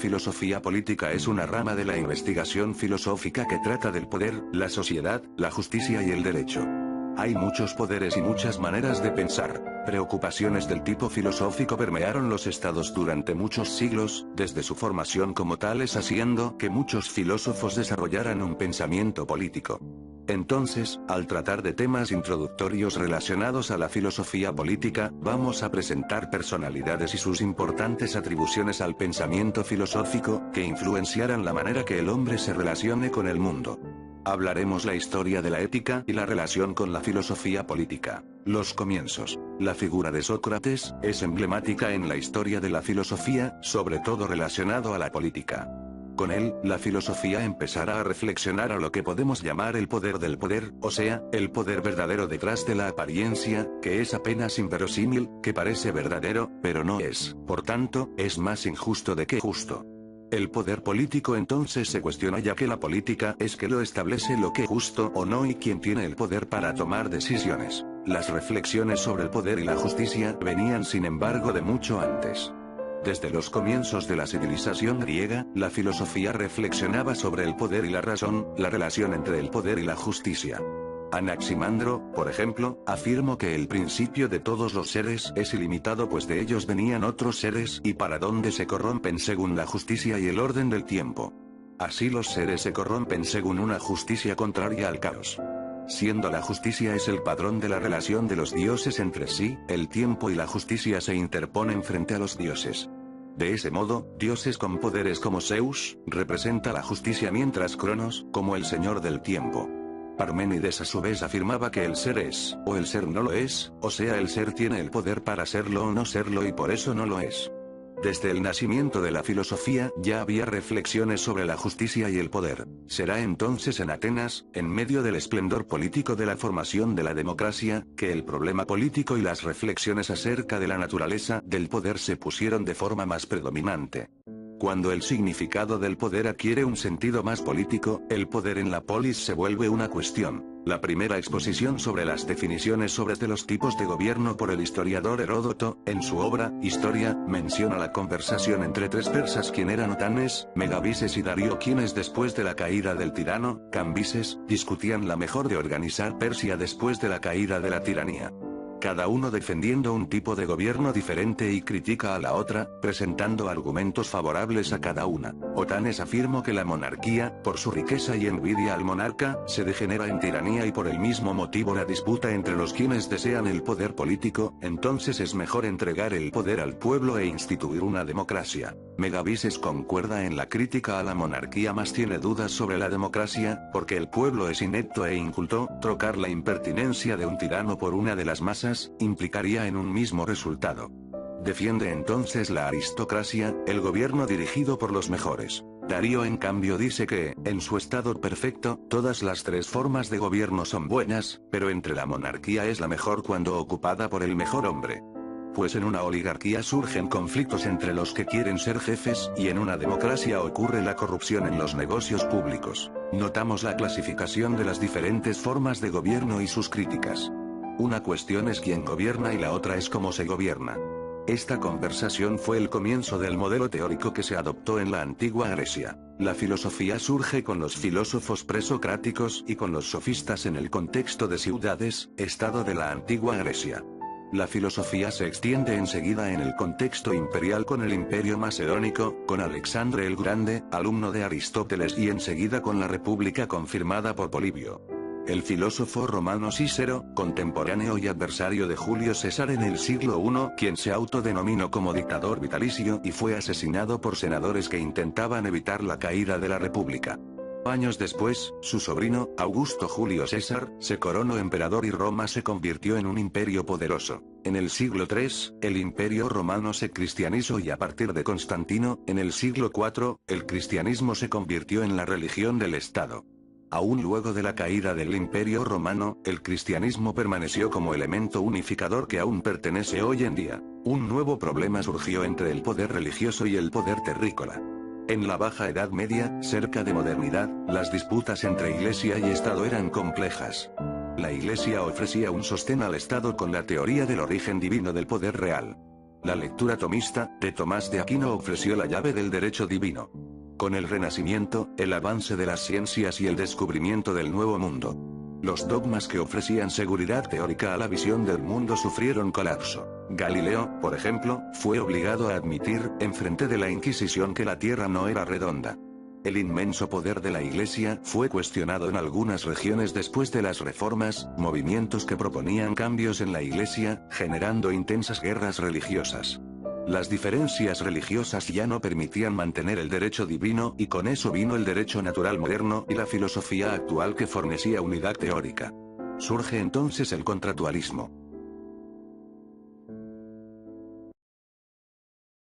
Filosofía política es una rama de la investigación filosófica que trata del poder, la sociedad, la justicia y el derecho. Hay muchos poderes y muchas maneras de pensar. Preocupaciones del tipo filosófico permearon los estados durante muchos siglos, desde su formación como tales haciendo que muchos filósofos desarrollaran un pensamiento político. Entonces, al tratar de temas introductorios relacionados a la filosofía política, vamos a presentar personalidades y sus importantes atribuciones al pensamiento filosófico, que influenciaran la manera que el hombre se relacione con el mundo. Hablaremos la historia de la ética y la relación con la filosofía política. Los comienzos. La figura de Sócrates es emblemática en la historia de la filosofía, sobre todo relacionado a la política. Con él, la filosofía empezará a reflexionar a lo que podemos llamar el poder del poder, o sea, el poder verdadero detrás de la apariencia, que es apenas inverosímil, que parece verdadero, pero no es, por tanto, es más injusto de que justo. El poder político entonces se cuestiona ya que la política es que lo establece lo que es justo o no y quien tiene el poder para tomar decisiones. Las reflexiones sobre el poder y la justicia venían sin embargo de mucho antes. Desde los comienzos de la civilización griega, la filosofía reflexionaba sobre el poder y la razón, la relación entre el poder y la justicia. Anaximandro, por ejemplo, afirmó que el principio de todos los seres es ilimitado pues de ellos venían otros seres y para donde se corrompen según la justicia y el orden del tiempo. Así los seres se corrompen según una justicia contraria al caos. Siendo la justicia es el padrón de la relación de los dioses entre sí, el tiempo y la justicia se interponen frente a los dioses. De ese modo, dioses con poderes como Zeus, representa la justicia mientras Cronos, como el señor del tiempo. Parménides a su vez afirmaba que el ser es, o el ser no lo es, o sea el ser tiene el poder para serlo o no serlo y por eso no lo es. Desde el nacimiento de la filosofía ya había reflexiones sobre la justicia y el poder. Será entonces en Atenas, en medio del esplendor político de la formación de la democracia, que el problema político y las reflexiones acerca de la naturaleza del poder se pusieron de forma más predominante. Cuando el significado del poder adquiere un sentido más político, el poder en la polis se vuelve una cuestión. La primera exposición sobre las definiciones sobre los tipos de gobierno por el historiador Heródoto, en su obra, Historia, menciona la conversación entre tres persas quien eran Otanes, Megabises y Darío quienes después de la caída del tirano, Cambises, discutían la mejor de organizar Persia después de la caída de la tiranía. Cada uno defendiendo un tipo de gobierno diferente y critica a la otra, presentando argumentos favorables a cada una. Otanes afirmó que la monarquía, por su riqueza y envidia al monarca, se degenera en tiranía y por el mismo motivo la disputa entre los quienes desean el poder político, entonces es mejor entregar el poder al pueblo e instituir una democracia. Megabises concuerda en la crítica a la monarquía mas tiene dudas sobre la democracia, porque el pueblo es inepto e inculto, trocar la impertinencia de un tirano por una de las masas, implicaría en un mismo resultado. Defiende entonces la aristocracia, el gobierno dirigido por los mejores. Darío en cambio dice que, en su estado perfecto, todas las tres formas de gobierno son buenas, pero entre la monarquía es la mejor cuando ocupada por el mejor hombre. Pues en una oligarquía surgen conflictos entre los que quieren ser jefes, y en una democracia ocurre la corrupción en los negocios públicos. Notamos la clasificación de las diferentes formas de gobierno y sus críticas. Una cuestión es quién gobierna y la otra es cómo se gobierna. Esta conversación fue el comienzo del modelo teórico que se adoptó en la antigua Grecia. La filosofía surge con los filósofos presocráticos y con los sofistas en el contexto de ciudades, estado de la antigua Grecia. La filosofía se extiende enseguida en el contexto imperial con el imperio macedónico, con Alexandre el Grande, alumno de Aristóteles y enseguida con la república confirmada por Polibio. El filósofo romano Cícero, contemporáneo y adversario de Julio César en el siglo I, quien se autodenominó como dictador vitalicio y fue asesinado por senadores que intentaban evitar la caída de la república. Años después, su sobrino, Augusto Julio César, se coronó emperador y Roma se convirtió en un imperio poderoso. En el siglo III, el imperio romano se cristianizó y a partir de Constantino, en el siglo IV, el cristianismo se convirtió en la religión del Estado. Aún luego de la caída del Imperio Romano, el cristianismo permaneció como elemento unificador que aún pertenece hoy en día. Un nuevo problema surgió entre el poder religioso y el poder terrícola. En la Baja Edad Media, cerca de modernidad, las disputas entre Iglesia y Estado eran complejas. La Iglesia ofrecía un sostén al Estado con la teoría del origen divino del poder real. La lectura tomista, de Tomás de Aquino ofreció la llave del derecho divino. Con el Renacimiento, el avance de las ciencias y el descubrimiento del Nuevo Mundo. Los dogmas que ofrecían seguridad teórica a la visión del mundo sufrieron colapso. Galileo, por ejemplo, fue obligado a admitir, en frente de la Inquisición, que la Tierra no era redonda. El inmenso poder de la Iglesia fue cuestionado en algunas regiones después de las reformas, movimientos que proponían cambios en la Iglesia, generando intensas guerras religiosas. Las diferencias religiosas ya no permitían mantener el derecho divino, y con eso vino el derecho natural moderno y la filosofía actual que fornecía unidad teórica. Surge entonces el contractualismo.